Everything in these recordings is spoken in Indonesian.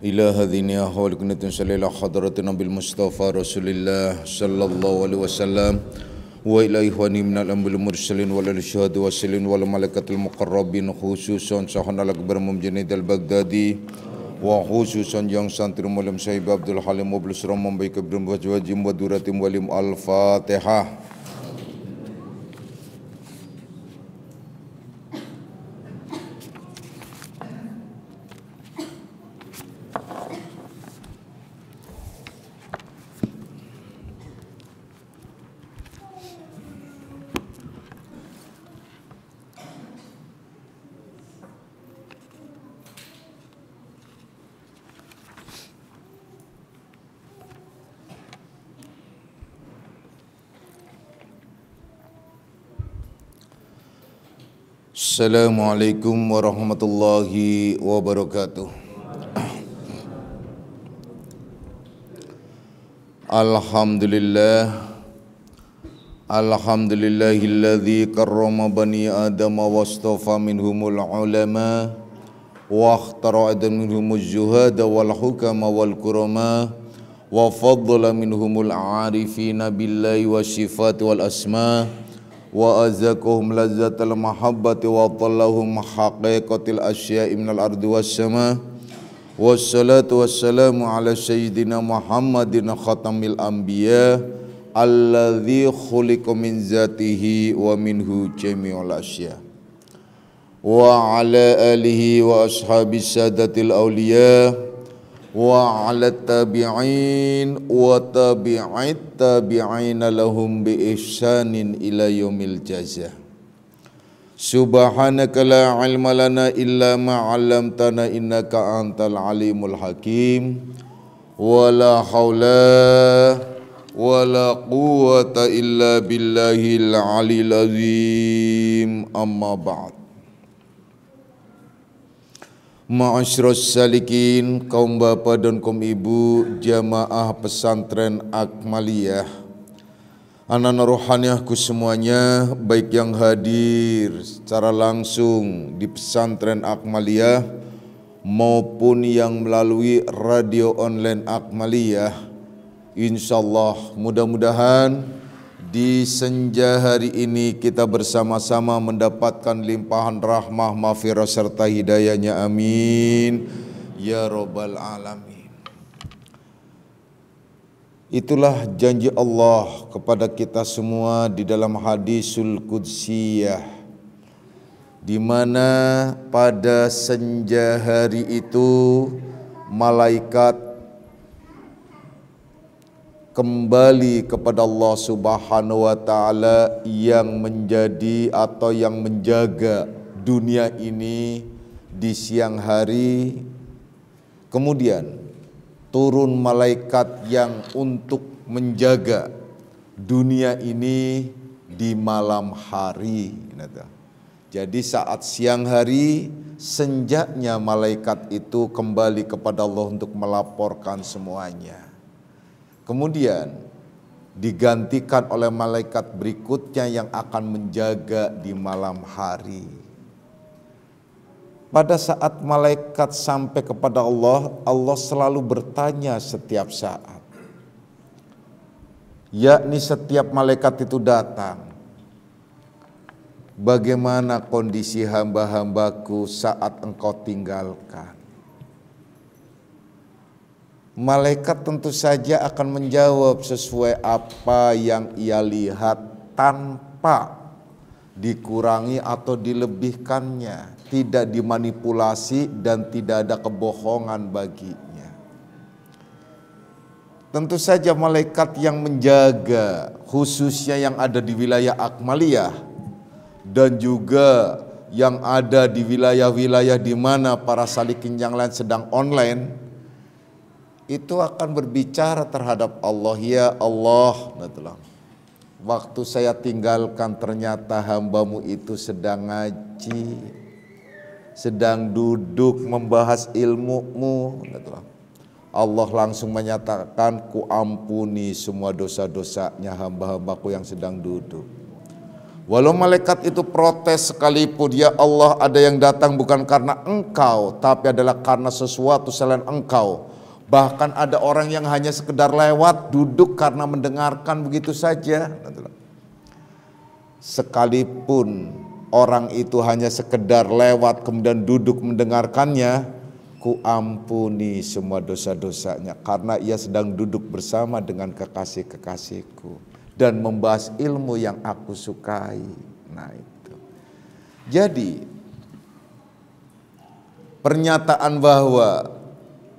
إلى هذه أحوال كنت صلى الله حضرتنا بالمصطفى رسول الله صلى الله عليه وسلم وإلى إخواني من الأنبياء المرسلين والشهداء والصالحين والملائكة المقربين خصوصا Sayyidina Al-Akbar Imam Junaid Al-Baghdadi wa khususan yang santri mulim Syekh Abdul Halim Mublus Ramam baik ibn wajim wa duratim walim Al-Fatihah. Assalamualaikum warahmatullahi wabarakatuh. Alhamdulillahilladzi karrama bani Adam wastafa minhumul ulama wa ikhtara minhumuz zuhada wal hukama wal kurama wa faddala minhumul arifina billahi wassifati wal asma wa azaqahum lazzatal mahabbati wa tallahum haqiqatil asya'i minal ardi was sama wassalatu wassalamu ala sayyidina Muhammadin khatamil anbiya alladzi khuliqa min zatihi wa minhu jami'ul asya wa ala alihi wa ashabis sadatil awliya wa ala tabi'in wa tabi'it tabi'ina lahum bi ihsanin ila yaumil jazaa. Subhanaka la ilma lana illa ma 'allamtana innaka antal alimul hakim. Wa la haula wa la quwwata illa billahil aliyil azim. Amma ba'd. Ma'asyiras salikin, kaum bapak dan kaum ibu jamaah pesantren Akmaliyah, anak-anak rohaniahku semuanya, baik yang hadir secara langsung di pesantren Akmaliyah maupun yang melalui radio online Akmaliyah. Insyaallah mudah-mudahan di senja hari ini kita bersama-sama mendapatkan limpahan rahmah, maghfirah serta hidayahnya, amin ya rabbal alamin. Itulah janji Allah kepada kita semua di dalam hadisul qudsiyah, di mana pada senja hari itu malaikat kembali kepada Allah Subhanahu wa taala yang menjadi atau yang menjaga dunia ini di siang hari. Kemudian turun malaikat yang untuk menjaga dunia ini di malam hari. Jadi saat siang hari, senjanya malaikat itu kembali kepada Allah untuk melaporkan semuanya. Kemudian digantikan oleh malaikat berikutnya yang akan menjaga di malam hari. Pada saat malaikat sampai kepada Allah, Allah selalu bertanya setiap saat. Yakni setiap malaikat itu datang, bagaimana kondisi hamba-hambaku saat engkau tinggalkan? Malaikat tentu saja akan menjawab sesuai apa yang ia lihat tanpa dikurangi atau dilebihkannya, tidak dimanipulasi dan tidak ada kebohongan baginya. Tentu saja malaikat yang menjaga, khususnya yang ada di wilayah Akmaliyah dan juga yang ada di wilayah-wilayah di mana para salikin yang lain sedang online, itu akan berbicara terhadap Allah. Ya Allah, waktu saya tinggalkan ternyata hambamu itu sedang ngaji, sedang duduk membahas ilmu-Mu. Allah langsung menyatakan, ku ampuni semua dosa-dosanya hamba-hambaku yang sedang duduk. Walau malaikat itu protes sekalipun, ya Allah, ada yang datang bukan karena engkau, tapi adalah karena sesuatu selain engkau. Bahkan ada orang yang hanya sekedar lewat, duduk karena mendengarkan begitu saja. Sekalipun orang itu hanya sekedar lewat kemudian duduk mendengarkannya, ku ampuni semua dosa-dosanya karena ia sedang duduk bersama dengan kekasih-kekasihku dan membahas ilmu yang aku sukai. Nah itu. Jadi pernyataan bahwa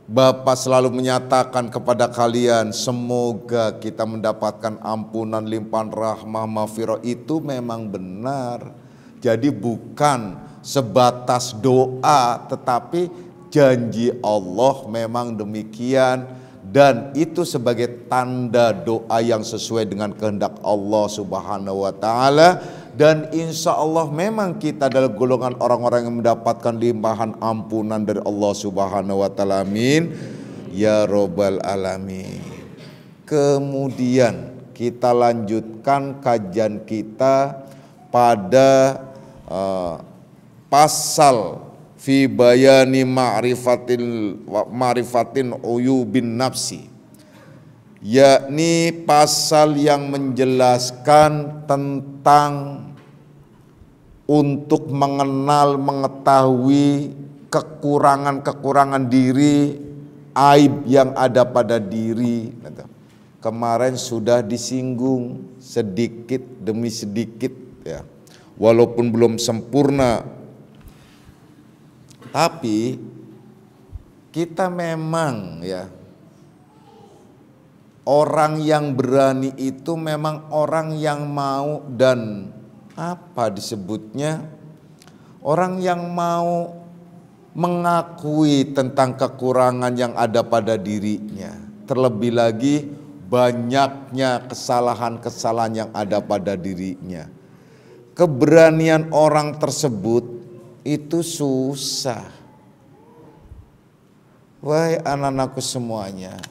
Bapa selalu menyatakan kepada kalian semoga kita mendapatkan ampunan, limpahan rahmah, maghfirah, itu memang benar. Jadi bukan sebatas doa, tetapi janji Allah memang demikian. Dan itu sebagai tanda doa yang sesuai dengan kehendak Allah Subhanahu wa ta'ala. Dan insya Allah memang kita adalah golongan orang-orang yang mendapatkan limpahan ampunan dari Allah Subhanahu wa ta'ala. Amin ya robbal alamin. Kemudian kita lanjutkan kajian kita pada pasal fi bayani ma'rifatin uyubin nafsi, yakni pasal yang menjelaskan tentang untuk mengenal, mengetahui kekurangan-kekurangan diri, aib yang ada pada diri. Kemarin sudah disinggung sedikit demi sedikit ya, walaupun belum sempurna. Tapi kita memang ya, orang yang berani itu memang orang yang mau dan apa disebutnya, orang yang mau mengakui tentang kekurangan yang ada pada dirinya. Terlebih lagi banyaknya kesalahan-kesalahan yang ada pada dirinya. Keberanian orang tersebut itu susah. Wahai anak-anakku semuanya,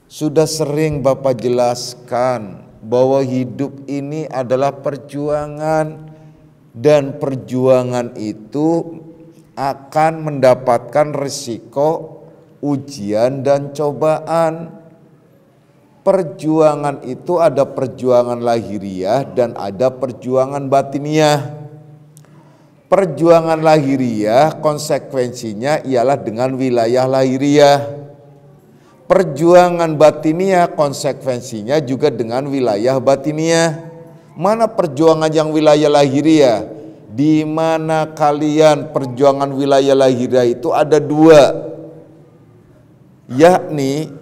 sudah sering Bapak jelaskan bahwa hidup ini adalah perjuangan, dan perjuangan itu akan mendapatkan risiko, ujian dan cobaan. Perjuangan itu ada perjuangan lahiriah dan ada perjuangan batiniah. Perjuangan lahiriah konsekuensinya ialah dengan wilayah lahiriah. Perjuangan batiniah konsekuensinya juga dengan wilayah batiniah. Mana perjuangan yang wilayah lahiriah? Di mana kalian perjuangan wilayah lahiriah itu ada dua, yakni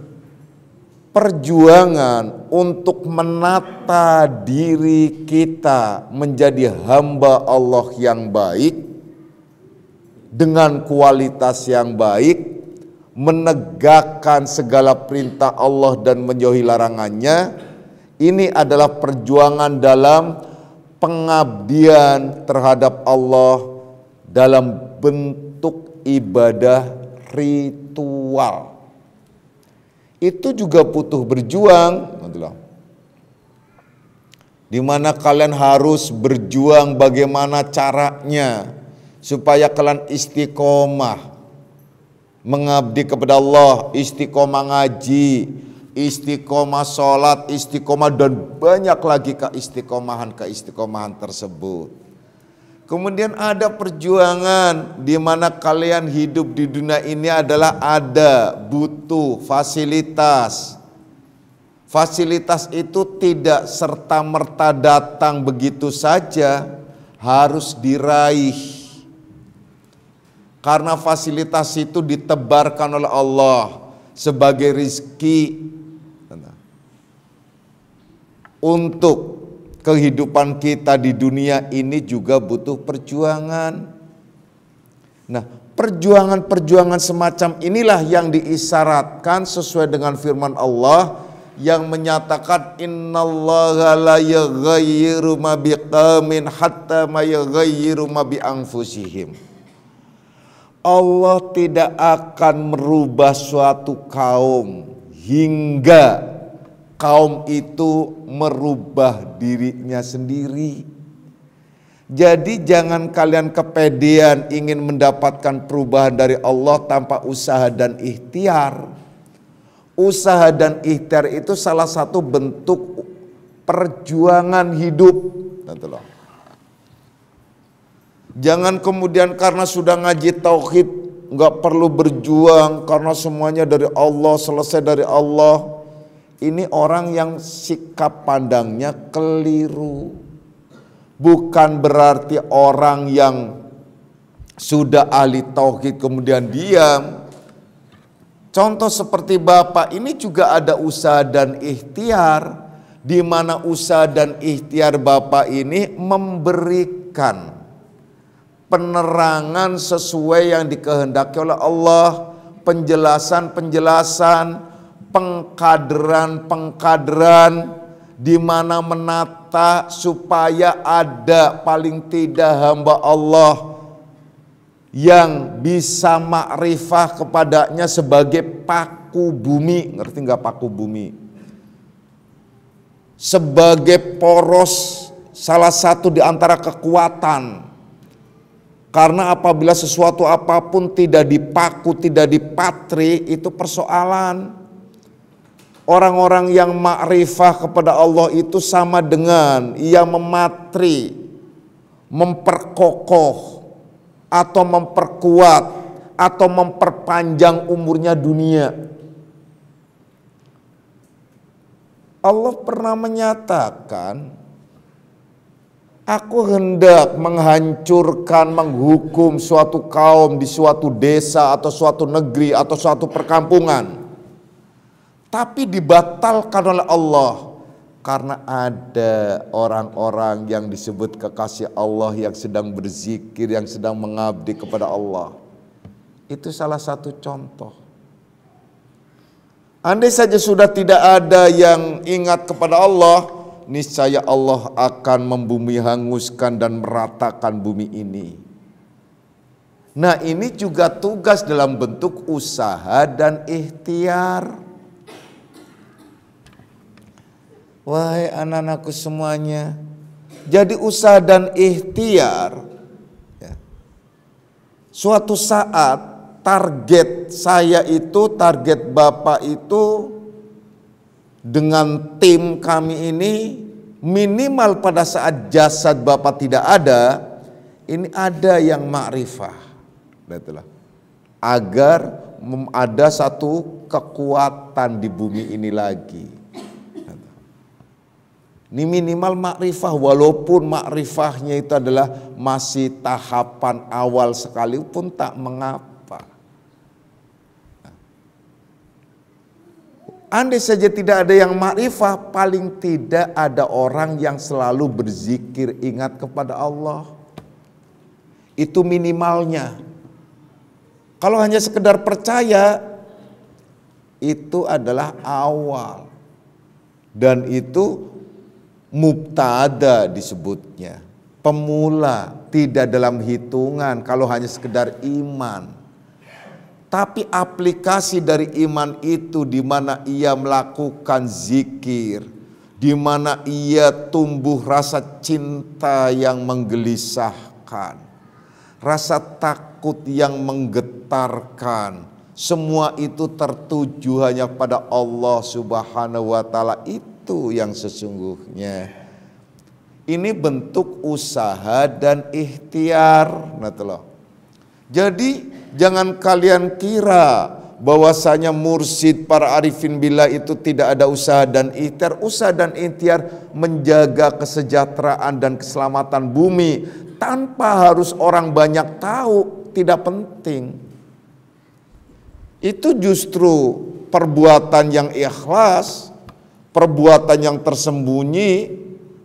perjuangan untuk menata diri kita menjadi hamba Allah yang baik dengan kualitas yang baik, menegakkan segala perintah Allah dan menjauhi larangannya. Ini adalah perjuangan dalam pengabdian terhadap Allah dalam bentuk ibadah ritual. Itu juga butuh berjuang, di mana kalian harus berjuang bagaimana caranya supaya kalian istiqomah mengabdi kepada Allah, istiqomah ngaji, istiqomah sholat, istiqomah dan banyak lagi keistiqomahan tersebut. Kemudian ada perjuangan di mana kalian hidup di dunia ini adalah butuh fasilitas. Fasilitas itu tidak serta-merta datang begitu saja, harus diraih. Karena fasilitas itu ditebarkan oleh Allah sebagai rizki untuk kehidupan kita di dunia ini juga butuh perjuangan. Nah, perjuangan-perjuangan semacam inilah yang diisyaratkan sesuai dengan firman Allah yang menyatakan innallaha la yaghayyiru ma biqaumin hatta ma yaghayyiru ma bi anfusihim. Allah tidak akan merubah suatu kaum hingga kaum itu merubah dirinya sendiri. Jadi jangan kalian kepedean ingin mendapatkan perubahan dari Allah tanpa usaha dan ikhtiar. Usaha dan ikhtiar itu salah satu bentuk perjuangan hidup. Jangan kemudian karena sudah ngaji tauhid nggak perlu berjuang karena semuanya dari Allah, selesai dari Allah. Ini orang yang sikap pandangnya keliru. Bukan berarti orang yang sudah ahli tauhid kemudian diam. Contoh seperti Bapak ini juga ada usaha dan ikhtiar, di mana usaha dan ikhtiar Bapak ini memberikan penerangan sesuai yang dikehendaki oleh Allah, penjelasan-penjelasan, pengkaderan di mana menata supaya ada paling tidak hamba Allah yang bisa makrifah kepadanya sebagai paku bumi. Ngerti nggak paku bumi? Sebagai poros, salah satu di antara kekuatan. Karena apabila sesuatu apapun tidak dipaku, tidak dipatri, itu persoalan. Orang-orang yang makrifah kepada Allah itu sama dengan ia mematri, memperkokoh, atau memperkuat, atau memperpanjang umurnya dunia. Allah pernah menyatakan, aku hendak menghancurkan, menghukum suatu kaum di suatu desa atau suatu negeri atau suatu perkampungan. Tapi dibatalkan oleh Allah karena ada orang-orang yang disebut kekasih Allah yang sedang berzikir, yang sedang mengabdi kepada Allah. Itu salah satu contoh. Andai saja sudah tidak ada yang ingat kepada Allah, niscaya Allah akan membumi hanguskan dan meratakan bumi ini. Nah, ini juga tugas dalam bentuk usaha dan ikhtiar. Wahai anak-anakku semuanya, jadi usaha dan ikhtiar ya. Suatu saat target saya itu, target Bapak itu dengan tim kami ini minimal pada saat jasad Bapak tidak ada, ini ada yang makrifah. Agar ada satu kekuatan di bumi ini lagi. Ini minimal makrifah, walaupun makrifahnya itu adalah masih tahapan awal sekalipun tak mengapa. Andai saja tidak ada yang makrifah, paling tidak ada orang yang selalu berzikir ingat kepada Allah. Itu minimalnya. Kalau hanya sekedar percaya, itu adalah awal. Dan itu mubtada disebutnya, pemula, tidak dalam hitungan kalau hanya sekedar iman. Tapi aplikasi dari iman itu di mana ia melakukan zikir, di mana ia tumbuh rasa cinta yang menggelisahkan, rasa takut yang menggetarkan. Semua itu tertuju hanya pada Allah Subhanahu wa taala. Itu yang sesungguhnya. Ini bentuk usaha dan ikhtiar. Jadi jangan kalian kira bahwasanya mursyid para arifin billah itu tidak ada usaha dan ikhtiar. Usaha dan ikhtiar menjaga kesejahteraan dan keselamatan bumi tanpa harus orang banyak tahu, tidak penting. Itu justru perbuatan yang ikhlas, perbuatan yang tersembunyi.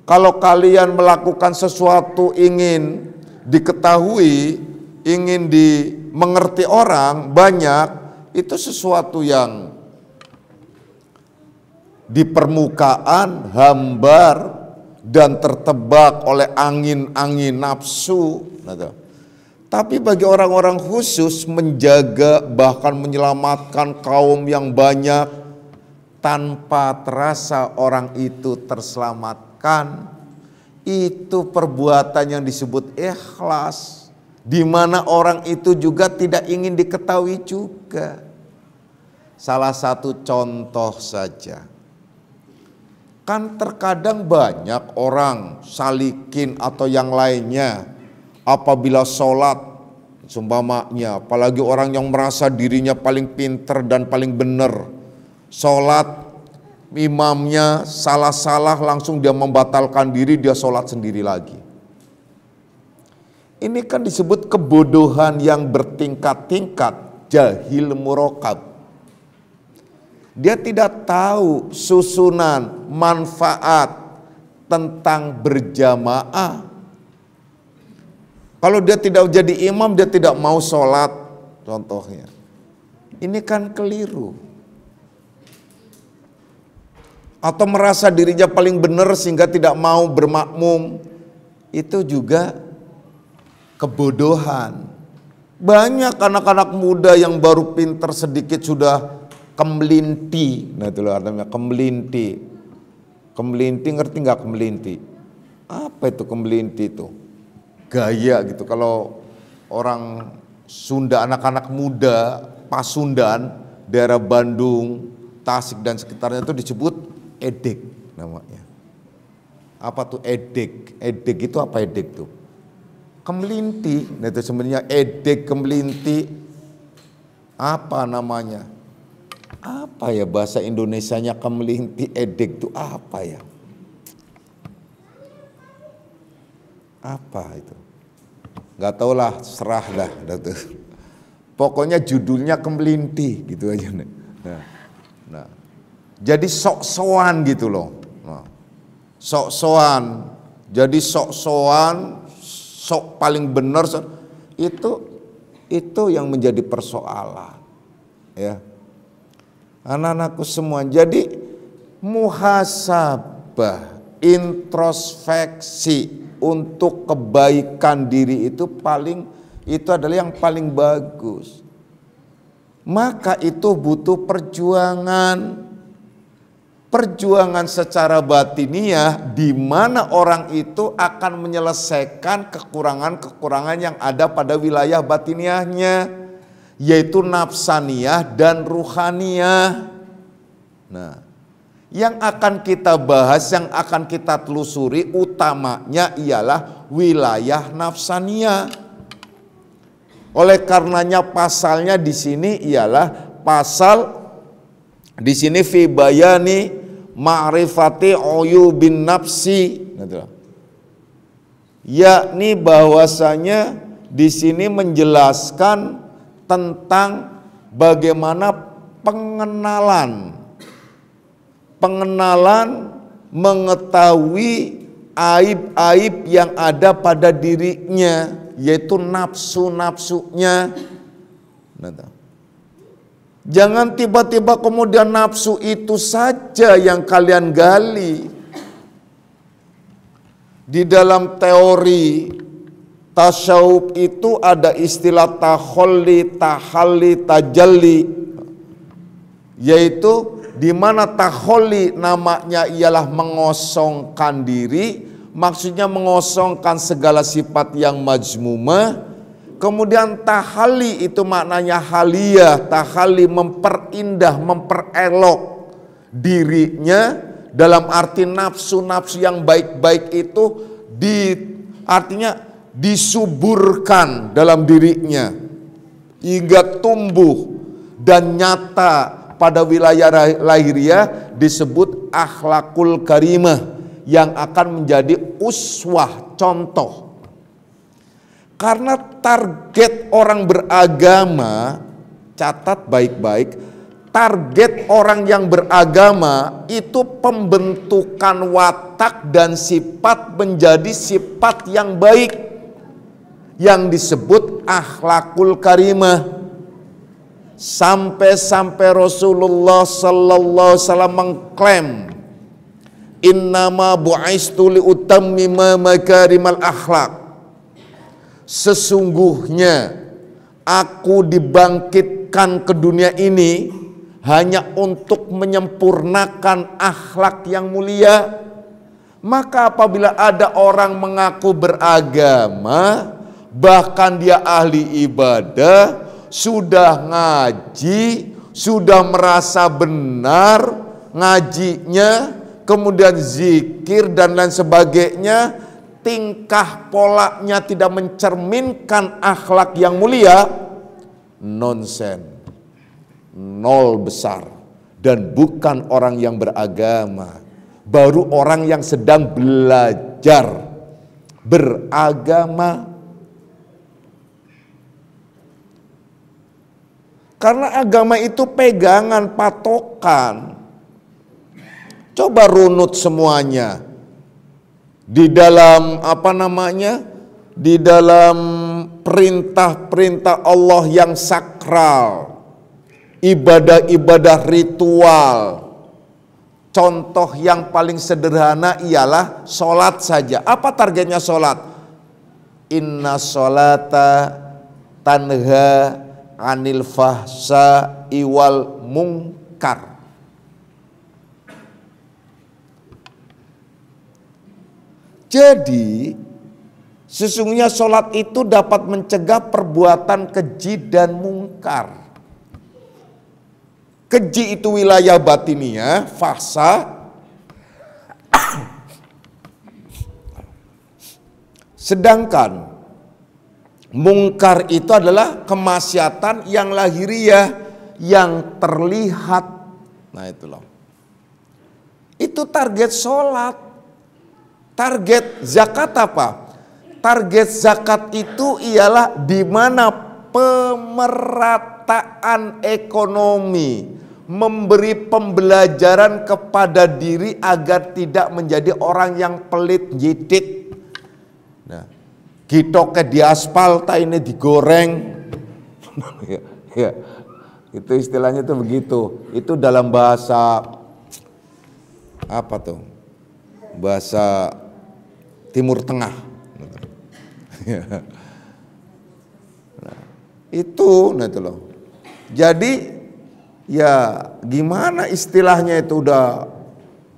Kalau kalian melakukan sesuatu ingin diketahui, ingin dimengerti orang banyak, itu sesuatu yang di permukaan hambar dan tertebak oleh angin-angin nafsu. Tapi bagi orang-orang khusus menjaga bahkan menyelamatkan kaum yang banyak tanpa terasa orang itu terselamatkan, Itu perbuatan yang disebut ikhlas, di mana orang itu juga tidak ingin diketahui juga. Salah satu contoh saja, kan terkadang banyak orang salikin atau yang lainnya apabila sholat, seumpamanya, apalagi orang yang merasa dirinya paling pinter dan paling benar, sholat imamnya salah-salah langsung dia membatalkan diri, dia sholat sendiri lagi. Ini kan disebut kebodohan yang bertingkat-tingkat, jahil murokab. Dia tidak tahu susunan manfaat tentang berjamaah. Kalau dia tidak jadi imam, dia tidak mau sholat, contohnya. Ini kan keliru. Atau merasa dirinya paling benar sehingga tidak mau bermakmum, itu juga kebodohan. Banyak anak-anak muda yang baru pinter sedikit sudah kemelinti. Nah itulah artinya kemelinti. Kemelinti, ngerti nggak kemelinti? Apa itu kemelinti itu? Gaya gitu. Kalau orang Sunda, anak-anak muda Pasundan, daerah Bandung, Tasik dan sekitarnya itu disebut edek namanya. Apa tuh edek? Edek itu apa edek tuh? Kemelinti. Nah itu sebenarnya edek, kemelinti. Apa namanya? Apa ya bahasa Indonesianya kemelinti, edek itu apa ya? Apa itu? Gak tau lah, serah dah. Pokoknya judulnya kemelinti gitu aja. Nah. Jadi sok-sokan gitu loh. Nah, sok-sokan. Jadi sok-sokan, sok paling benar, itu yang menjadi persoalan. Ya. Anak-anakku semua. Jadi muhasabah, introspeksi untuk kebaikan diri itu adalah yang paling bagus. Maka itu butuh perjuangan. Perjuangan secara batiniah di mana orang itu akan menyelesaikan kekurangan-kekurangan yang ada pada wilayah batiniahnya, yaitu nafsaniyah dan ruhaniyah. Nah, yang akan kita bahas, yang akan kita telusuri utamanya ialah wilayah nafsaniyah. Oleh karenanya pasalnya di sini ialah pasal di sini fi bayani ma'rifati uyubin nafsi, yakni bahwasanya di sini menjelaskan tentang bagaimana pengenalan mengetahui aib-aib yang ada pada dirinya, yaitu nafsu-nafsunya. Jangan tiba-tiba kemudian nafsu itu saja yang kalian gali. Di dalam teori tasawuf itu ada istilah takholli, tahalli, tajalli, yaitu di mana takholli namanya ialah mengosongkan diri, maksudnya mengosongkan segala sifat yang majmumah. Kemudian tahalli itu maknanya haliyah, tahalli memperindah, memperelok dirinya dalam arti nafsu-nafsu yang baik-baik itu artinya disuburkan dalam dirinya hingga tumbuh dan nyata pada wilayah lahiriah disebut akhlakul karimah yang akan menjadi uswah, contoh. Karena target orang beragama, catat baik-baik, target orang yang beragama itu pembentukan watak dan sifat menjadi sifat yang baik yang disebut akhlakul karimah. Sampai-sampai Rasulullah sallallahu alaihi wasallam mengklaim, innama bu'istu liutammima makarimal akhlak. Sesungguhnya aku dibangkitkan ke dunia ini hanya untuk menyempurnakan akhlak yang mulia. Maka apabila ada orang mengaku beragama, bahkan dia ahli ibadah, sudah ngaji, sudah merasa benar ngajinya, kemudian zikir dan lain sebagainya, tingkah polanya tidak mencerminkan akhlak yang mulia, nonsen, nol besar, dan bukan orang yang beragama, baru orang yang sedang belajar beragama. Karena agama itu pegangan, patokan. Coba runut semuanya. Di dalam di dalam perintah-perintah Allah yang sakral, ibadah-ibadah ritual. Contoh yang paling sederhana ialah sholat saja. Apa targetnya sholat? Inna sholata tanha anil fahsa iwal mungkar. Jadi sesungguhnya sholat itu dapat mencegah perbuatan keji dan mungkar. Keji itu wilayah batiniah, fahsa. Sedangkan mungkar itu adalah kemaksiatan yang lahiriah, yang terlihat. Nah itu loh. Itu target sholat. Target zakat apa? Target zakat itu ialah di mana pemerataan ekonomi, memberi pembelajaran kepada diri agar tidak menjadi orang yang pelit jidit. Nah, gitoke di aspal, tak ini digoreng. Ya, itu istilahnya tuh begitu. Itu dalam bahasa apa tuh? Bahasa Timur Tengah. Nah, itu loh. Jadi ya gimana istilahnya itu udah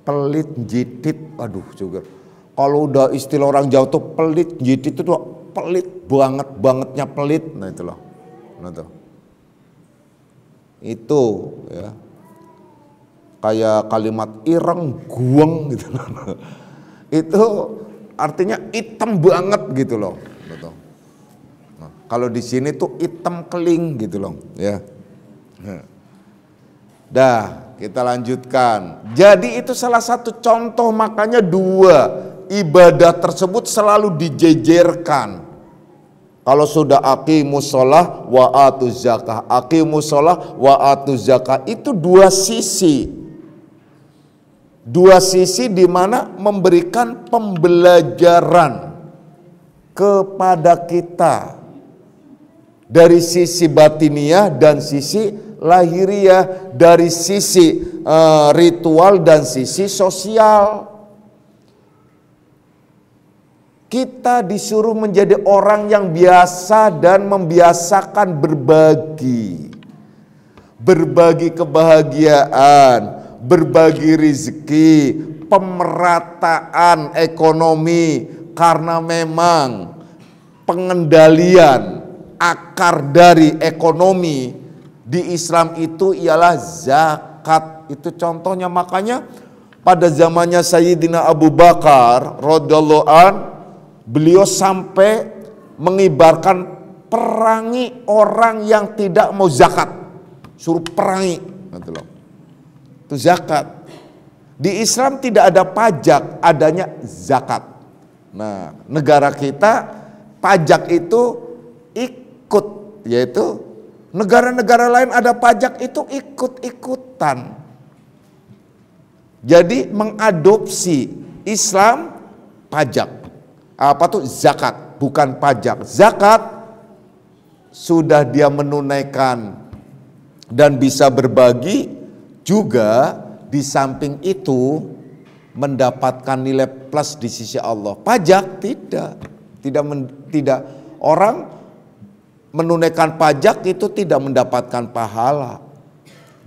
pelit jidit, aduh juga. Kalau udah istilah orang Jawa tuh pelit jidit itu tuh pelit bangetnya pelit, nah itu loh. Nah tuh. Itu ya. Kayak kalimat ireng gueng gitu loh. Itu artinya hitam banget gitu loh. Nah, kalau di sini tuh hitam keling gitu loh, ya. Dah, kita lanjutkan. Jadi itu salah satu contoh, makanya dua ibadah tersebut selalu dijejerkan. Kalau sudah aqimus shalah wa atuz zakah, aqimus shalah wa atuz zakah, itu dua sisi. Dua sisi di mana memberikan pembelajaran kepada kita dari sisi batiniah dan sisi lahiriah, dari sisi ritual dan sisi sosial. Kita disuruh menjadi orang yang biasa dan membiasakan berbagi. Berbagi kebahagiaan, berbagi rezeki, pemerataan ekonomi, karena memang pengendalian akar dari ekonomi di Islam itu ialah zakat. Itu contohnya, makanya pada zamannya Sayyidina Abu Bakar radhiyallahu an, beliau sampai mengibarkan perangi orang yang tidak mau zakat, suruh perangi, gitu loh. Itu zakat. Di Islam tidak ada pajak, adanya zakat. Nah, negara kita pajak itu ikut, yaitu negara-negara lain ada pajak itu ikut-ikutan. Jadi mengadopsi Islam pajak. Apa tuh? Zakat, bukan pajak. Zakat sudah dia menunaikan dan bisa berbagi. Juga di samping itu mendapatkan nilai plus di sisi Allah. Pajak tidak orang menunaikan pajak itu tidak mendapatkan pahala.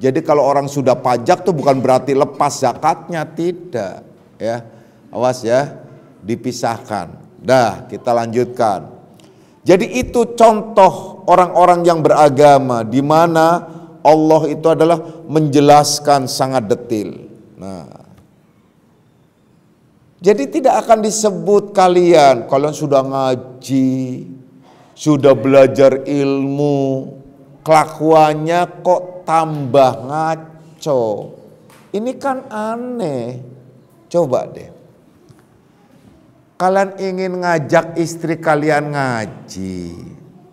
Jadi kalau orang sudah pajak tuh bukan berarti lepas zakatnya, tidak, ya. Awas ya, dipisahkan. Dah, kita lanjutkan. Jadi itu contoh orang-orang yang beragama di mana Allah itu adalah menjelaskan sangat detil. Nah, jadi tidak akan disebut kalian sudah ngaji, sudah belajar ilmu, kelakuannya kok tambah ngaco. Ini kan aneh. Coba deh. Kalian ingin ngajak istri kalian ngaji,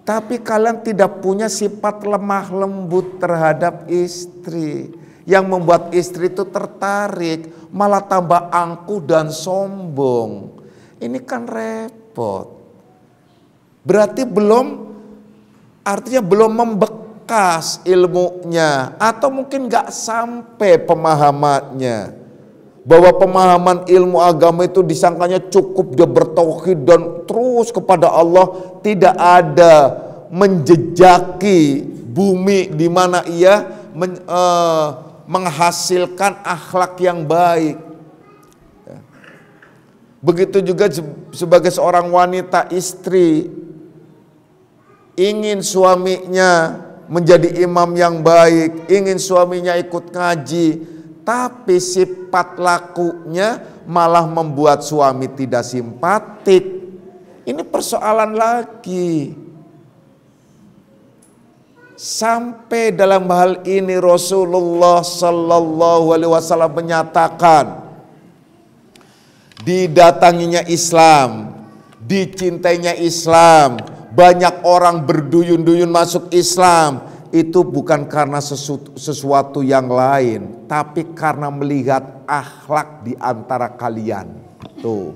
tapi kalian tidak punya sifat lemah lembut terhadap istri yang membuat istri itu tertarik, malah tambah angkuh dan sombong. Ini kan repot. Berarti artinya belum membekas ilmunya, atau mungkin gak sampai pemahamannya. Bahwa pemahaman ilmu agama itu disangkanya cukup dia bertauhid dan terus kepada Allah, tidak ada menjejaki bumi di mana ia menghasilkan akhlak yang baik. Begitu juga sebagai seorang wanita istri, ingin suaminya menjadi imam yang baik, ingin suaminya ikut ngaji, tapi sifat lakunya malah membuat suami tidak simpatik. Ini persoalan lagi. Sampai dalam hal ini Rasulullah Sallallahu Alaihi Wasallam menyatakan, didatanginya Islam, dicintainya Islam, banyak orang berduyun-duyun masuk Islam, itu bukan karena sesuatu yang lain, tapi karena melihat akhlak di antara kalian. Tuh.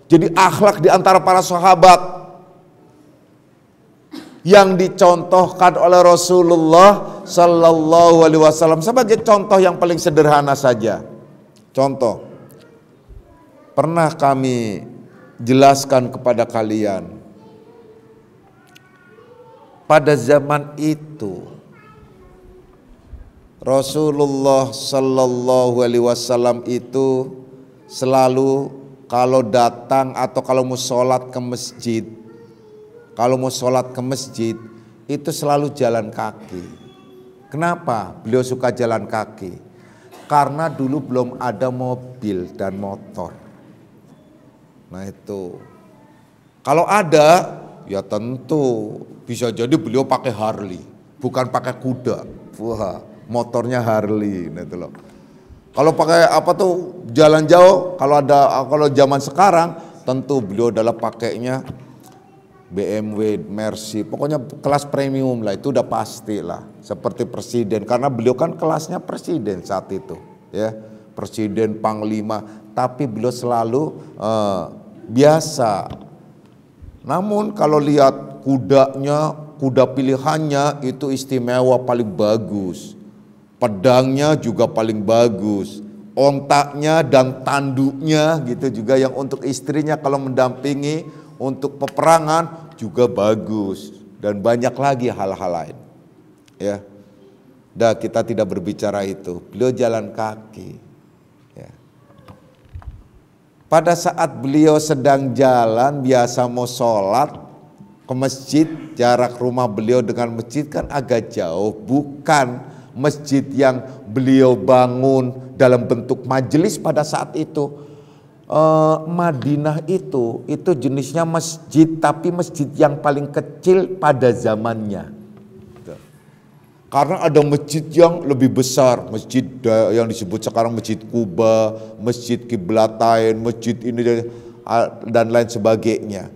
Jadi akhlak di antara para sahabat yang dicontohkan oleh Rasulullah Sallallahu Alaihi Wasallam sebagai contoh yang paling sederhana saja. Contoh, pernah kami jelaskan kepada kalian. Pada zaman itu Rasulullah Sallallahu Alaihi Wasallam itu selalu kalau datang atau kalau mau sholat ke masjid, itu selalu jalan kaki. Kenapa beliau suka jalan kaki? Karena dulu belum ada mobil dan motor. Nah itu, kalau ada ya tentu bisa jadi beliau pakai Harley, bukan pakai kuda. Wah, motornya Harley, gitu loh. Kalau pakai jalan jauh, kalau zaman sekarang tentu beliau adalah pakainya BMW, Mercy, pokoknya kelas premium lah, itu udah pasti lah. Seperti presiden, karena beliau kan kelasnya presiden saat itu, ya, presiden, panglima, tapi beliau selalu biasa. Namun kalau lihat kuda pilihannya itu istimewa, paling bagus. Pedangnya juga paling bagus. Ontaknya dan tanduknya gitu juga yang untuk istrinya kalau mendampingi untuk peperangan juga bagus. Dan banyak lagi hal-hal lain. Ya. Kita tidak berbicara itu. Beliau jalan kaki. Ya. Pada saat beliau sedang jalan biasa mau sholat ke masjid, jarak rumah beliau dengan masjid kan agak jauh, bukan masjid yang beliau bangun dalam bentuk majelis pada saat itu. Madinah itu jenisnya masjid, tapi masjid yang paling kecil pada zamannya. Karena ada masjid yang lebih besar, masjid yang disebut sekarang Masjid Kuba, Masjid Qiblatain, masjid ini dan lain sebagainya.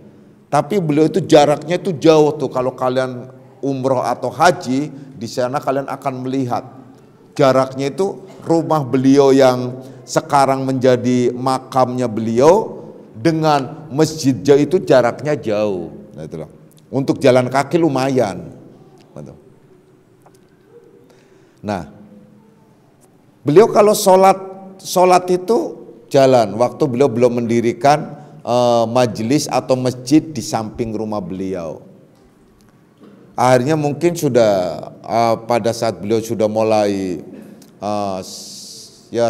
Tapi beliau itu jaraknya itu jauh tuh. Kalau kalian umroh atau haji, di sana kalian akan melihat jaraknya itu rumah beliau yang sekarang menjadi makamnya beliau dengan masjid jauh itu jaraknya jauh. Nah, itulah. Untuk jalan kaki lumayan. Nah, beliau kalau sholat itu jalan. Waktu beliau belum mendirikan majelis atau masjid di samping rumah beliau. Akhirnya mungkin sudah pada saat beliau sudah mulai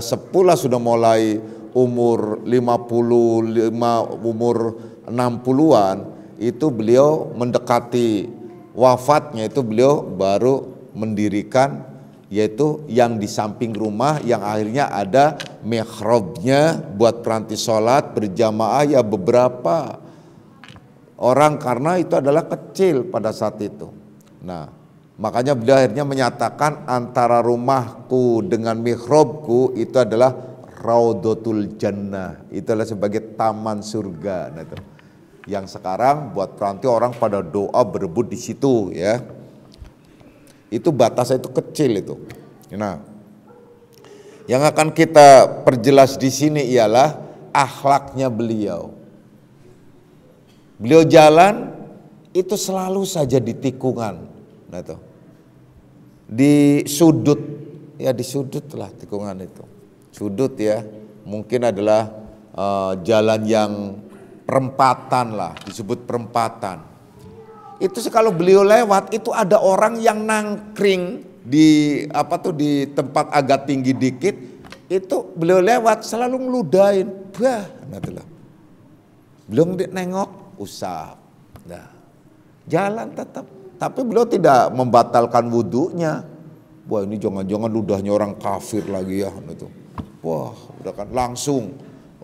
sepulah sudah mulai umur 55, umur 60-an, itu beliau mendekati wafatnya, itu beliau baru mendirikan, yaitu yang di samping rumah yang akhirnya ada mihrabnya buat peranti sholat berjamaah ya beberapa orang, karena itu adalah kecil pada saat itu. Nah, makanya beliau akhirnya menyatakan antara rumahku dengan mihrabku itu adalah Raudhatul Jannah, itu adalah sebagai taman surga. Nah, itu yang sekarang buat peranti orang pada doa berebut di situ ya. Itu batasnya itu kecil itu. Nah, yang akan kita perjelas di sini ialah akhlaknya beliau. Beliau jalan itu selalu saja di tikungan. Nah, itu di sudut ya, di sudut lah tikungan itu. Sudut ya, mungkin adalah jalan yang perempatan lah, disebut perempatan. Itu kalau beliau lewat itu ada orang yang nangkring di di tempat agak tinggi dikit, itu beliau lewat selalu ngeludain, bah, nah, belum nengok, usap, nah, jalan tetap. Tapi beliau tidak membatalkan wudhunya. Wah, ini jangan-jangan ludahnya orang kafir lagi ya, gitu. Wah, udah kan langsung.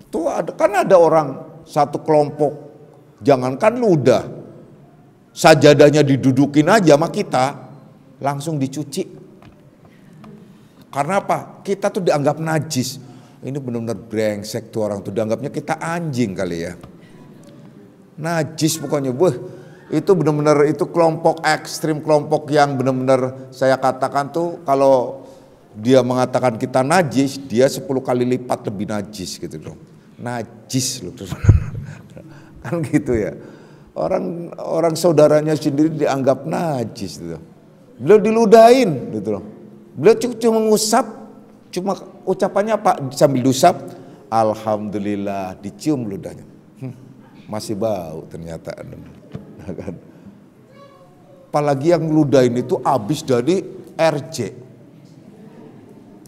Tuh ada orang satu kelompok, jangankan ludah, sajadahnya didudukin aja sama kita, langsung dicuci. Karena apa? Kita tuh dianggap najis. Ini benar-benar brengsek tuh orang tuh, dianggapnya kita anjing kali ya. Najis pokoknya, itu benar-benar itu kelompok ekstrim, kelompok yang benar-benar saya katakan tuh kalau dia mengatakan kita najis, dia 10 kali lipat lebih najis gitu dong. Najis loh kan gitu ya. Orang saudaranya sendiri dianggap najis gitu. Beliau diludahin gitu loh. Beliau cuma mengusap, cuma ucapannya apa? Sambil diusap, alhamdulillah, dicium ludahnya. Masih bau ternyata. Kan? Apalagi yang ludahin itu habis dari RJ.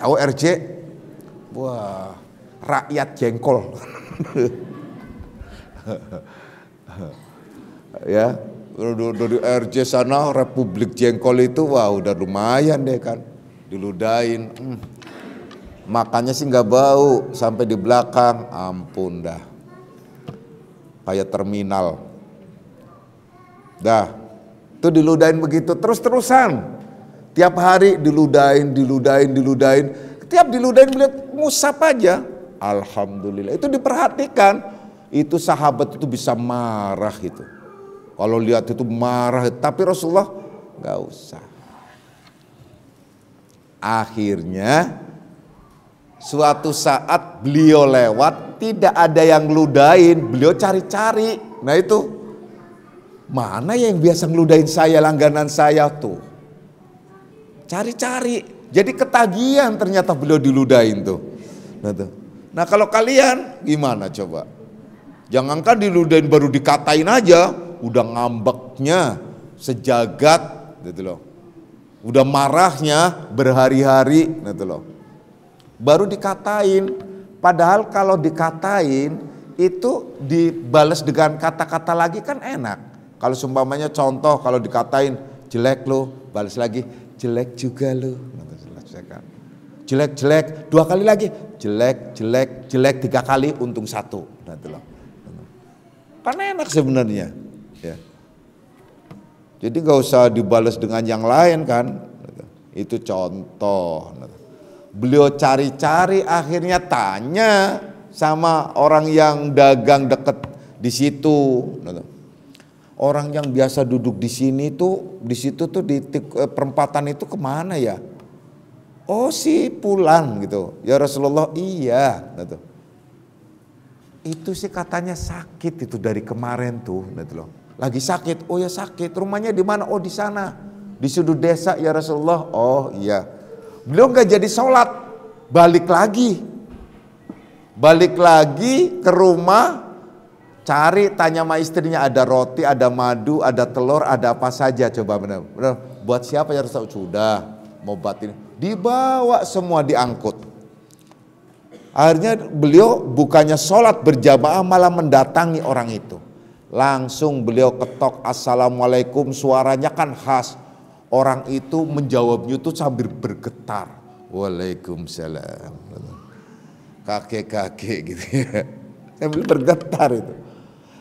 Tahu RJ? Wah, rakyat jengkol. Ya, dari RJ sana Republik Jengkol itu wah udah lumayan deh kan, diludain. Makannya sih nggak bau, sampai di belakang, ampun dah, kayak terminal. Dah, itu diludain begitu terus-terusan. Tiap hari diludain. Tiap diludain beliau ngusap aja. Alhamdulillah. Itu diperhatikan. Itu sahabat itu bisa marah itu. Kalau lihat itu marah. Tapi Rasulullah nggak usah. Akhirnya suatu saat beliau lewat, tidak ada yang ngeludain. Beliau cari-cari. Nah itu, mana yang biasa ngeludain saya, langganan saya tuh. Cari-cari, jadi ketagihan ternyata beliau diludahin tuh. Nah kalau kalian gimana coba? Jangankan diludahin baru dikatain aja, udah ngambeknya sejagat gitu loh. Udah marahnya berhari-hari gitu loh. Baru dikatain, padahal kalau dikatain itu dibalas dengan kata-kata lagi kan enak. Kalau seumpamanya contoh, kalau dikatain jelek lo, balas lagi jelek juga lo, jelek 2 kali lagi, jelek 3 kali, untung 1. Nah, itu loh. Kan enak sebenarnya. Ya. Jadi nggak usah dibalas dengan yang lain kan. Itu contoh. Beliau cari-cari, akhirnya tanya sama orang yang dagang deket di situ. Orang yang biasa duduk di sini tuh, di situ tuh di perempatan itu kemana ya? Oh si Fulan gitu. Ya Rasulullah, iya. Gitu. Itu sih katanya sakit itu dari kemarin tuh. Gitu loh. Lagi sakit, oh ya sakit. Rumahnya di mana? Oh di sana, di sudut desa ya Rasulullah. Oh iya. Beliau nggak jadi sholat, balik lagi ke rumah. Cari, tanya sama istrinya, ada roti, ada madu, ada telur, ada apa saja, coba benar. Buat siapa ya Rasul? Sudah, mau batin. Dibawa semua, diangkut. Akhirnya beliau bukannya sholat berjamaah malah mendatangi orang itu. Langsung beliau ketok, assalamualaikum, suaranya kan khas. Orang itu menjawabnya itu sambil bergetar. Waalaikumsalam. Kakek-kakek gitu ya. Sambil bergetar itu.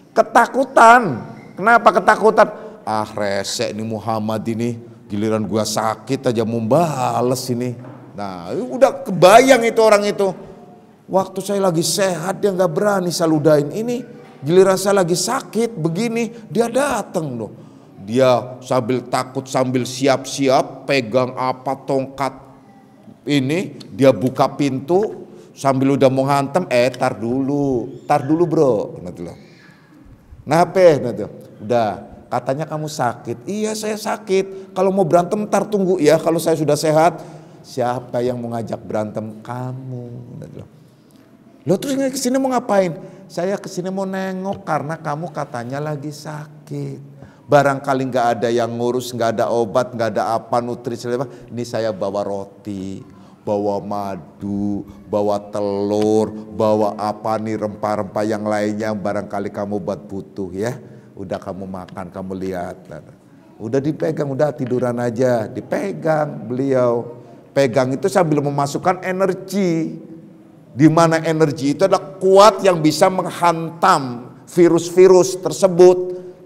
Ketakutan. Kenapa ketakutan? Ah resek nih Muhammad ini. Giliran gua sakit aja mau bales ini. Nah udah kebayang itu orang itu. Waktu saya lagi sehat dia gak berani saludain ini. Giliran saya lagi sakit begini dia datang loh. Dia sambil takut sambil siap-siap pegang apa tongkat ini. Dia buka pintu sambil udah mau hantem. Tar dulu bro. Kenapa? Udah katanya kamu sakit. Iya saya sakit. Kalau mau berantem ntar tunggu ya. Kalau saya sudah sehat. Siapa yang mau ngajak berantem? Kamu. Lo terus kesini mau ngapain? Saya kesini mau nengok karena kamu katanya lagi sakit. Barangkali nggak ada yang ngurus, nggak ada obat, nggak ada apa nutrisi. Ini saya bawa roti, bawa madu, bawa telur, bawa apa nih rempah-rempah yang lainnya. Barangkali kamu buat butuh ya. Udah kamu makan, kamu lihat. Udah dipegang, udah tiduran aja. Dipegang beliau. Pegang itu sambil memasukkan energi. Di mana energi itu adalah kuat yang bisa menghantam virus-virus tersebut.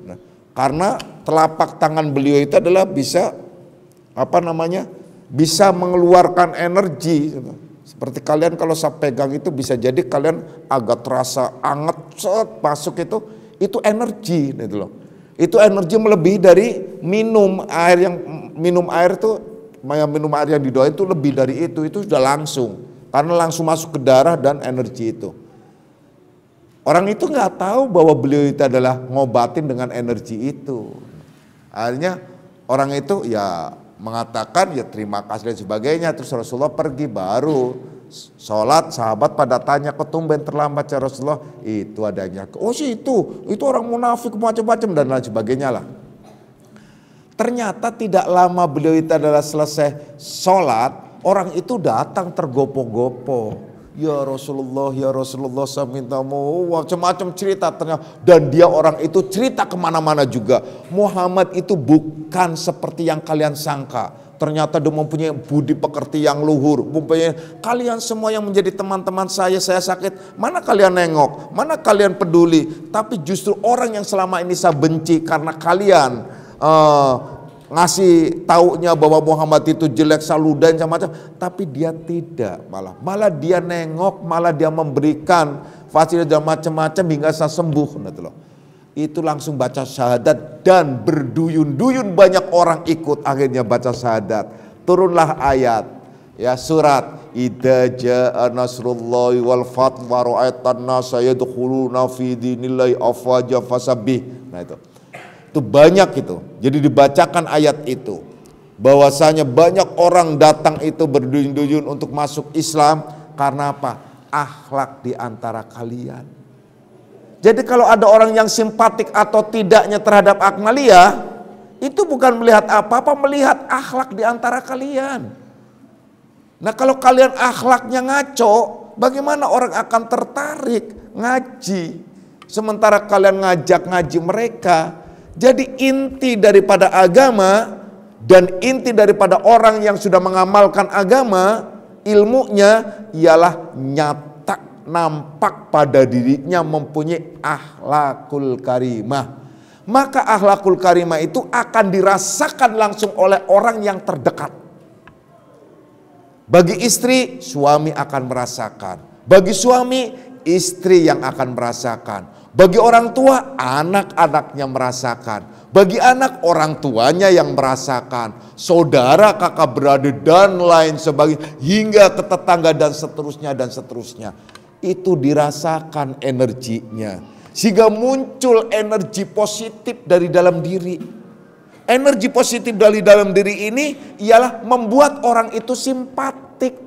Nah, karena telapak tangan beliau itu adalah bisa bisa mengeluarkan energi. Seperti kalian kalau saya pegang itu bisa jadi kalian agak terasa anget masuk itu energi gitu loh. Itu energi melebihi dari minum air yang didoain itu lebih dari itu sudah langsung. Karena langsung masuk ke darah dan energi itu. Orang itu nggak tahu bahwa beliau itu adalah ngobatin dengan energi itu. Akhirnya orang itu ya mengatakan ya terima kasih dan sebagainya. Terus Rasulullah pergi baru sholat, sahabat pada tanya kok tumben terlambat ya Rasulullah. Itu adanya. Oh sih itu orang munafik macam-macam dan lain sebagainya lah. Ternyata tidak lama beliau itu adalah selesai sholat. Orang itu datang tergopoh-gopoh. Ya Rasulullah saya minta macam-macam cerita ternyata. Dan dia orang itu cerita kemana-mana juga. Muhammad itu bukan seperti yang kalian sangka. Ternyata dia mempunyai budi pekerti yang luhur. Kalian semua yang menjadi teman-teman saya sakit. Mana kalian nengok, mana kalian peduli. Tapi justru orang yang selama ini saya benci karena kalian ngasih taunya bahwa Muhammad itu jelek, saludain macam-macam, tapi dia tidak, malah dia nengok, malah dia memberikan fasilitas macam-macam hingga saya sembuh. Itu langsung baca syahadat dan berduyun-duyun banyak orang ikut akhirnya baca syahadat. Turunlah ayat ya surat idza jaa nasrullahi wal fath wa ra'aitan nasa yadkhuluna fi dinillahi afwaja fasabbih. Nah itu banyak itu. Jadi dibacakan ayat itu. Bahwasanya banyak orang datang itu berduyun-duyun untuk masuk Islam. Karena apa? Akhlak di antara kalian. Jadi kalau ada orang yang simpatik atau tidaknya terhadap Akmaliyah. Itu bukan melihat apa-apa, melihat akhlak di antara kalian. Nah kalau kalian akhlaknya ngaco, bagaimana orang akan tertarik ngaji. Sementara kalian ngajak ngaji mereka. Jadi inti daripada agama dan inti daripada orang yang sudah mengamalkan agama, ilmunya ialah nyata nampak pada dirinya mempunyai akhlakul karimah. Maka akhlakul karimah itu akan dirasakan langsung oleh orang yang terdekat. Bagi istri, suami akan merasakan. Bagi suami, istri yang akan merasakan. Bagi orang tua, anak-anaknya merasakan. Bagi anak, orang tuanya yang merasakan. Saudara, kakak beradik, dan lain sebagainya. Hingga ke tetangga dan seterusnya. Itu dirasakan energinya. Sehingga muncul energi positif dari dalam diri. Energi positif dari dalam diri ini ialah membuat orang itu simpatik.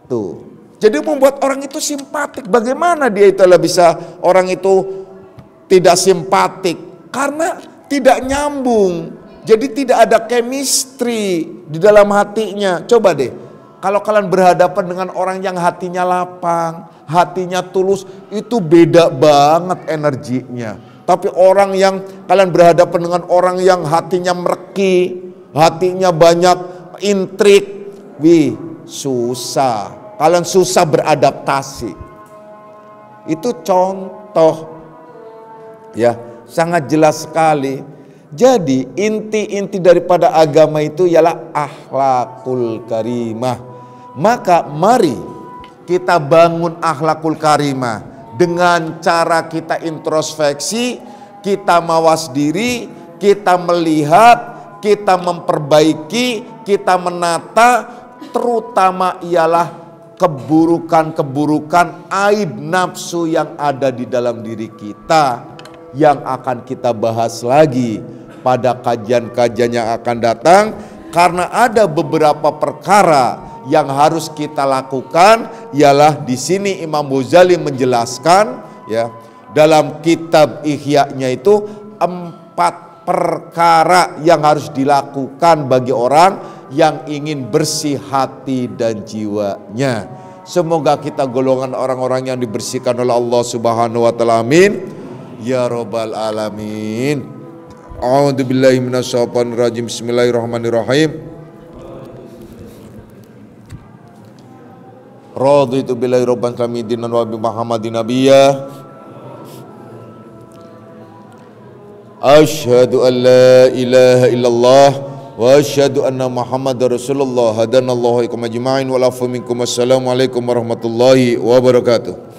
Tuh. Jadi membuat orang itu simpatik. Bagaimana dia itu bisa orang itu tidak simpatik? Karena tidak nyambung. Jadi tidak ada chemistry di dalam hatinya. Coba deh. Kalau kalian berhadapan dengan orang yang hatinya lapang, hatinya tulus, itu beda banget energinya. Tapi orang yang kalian berhadapan dengan orang yang hatinya mereki, hatinya banyak intrik, susah. Kalian susah beradaptasi. Itu contoh, ya, sangat jelas sekali. Jadi inti-inti daripada agama itu ialah akhlakul karimah. Maka mari kita bangun akhlakul karimah dengan cara kita introspeksi, kita mawas diri, kita melihat, kita memperbaiki, kita menata, terutama ialah keburukan-keburukan aib nafsu yang ada di dalam diri kita, yang akan kita bahas lagi pada kajian-kajian yang akan datang. Karena ada beberapa perkara yang harus kita lakukan, ialah di sini Imam Ghazali menjelaskan, ya, dalam kitab Ihya-nya itu 4 perkara yang harus dilakukan bagi orang yang ingin bersih hati dan jiwanya. Semoga kita golongan orang-orang yang dibersihkan oleh Allah Subhanahu wa taala. Amin ya rabbal alamin. A'udzubillahi minasyaitonirrajim. Bismillahirrahmanirrahim. Raditu billahi rabban dinan wa bi Muhammadin nabiyya. Asyhadu an la ilaha illallah wa asyhadu anna Muhammadar Rasulullah. Hadanallahu ikum ajma'in wa lafu minkum. Assalamualaikum warahmatullahi wabarakatuh.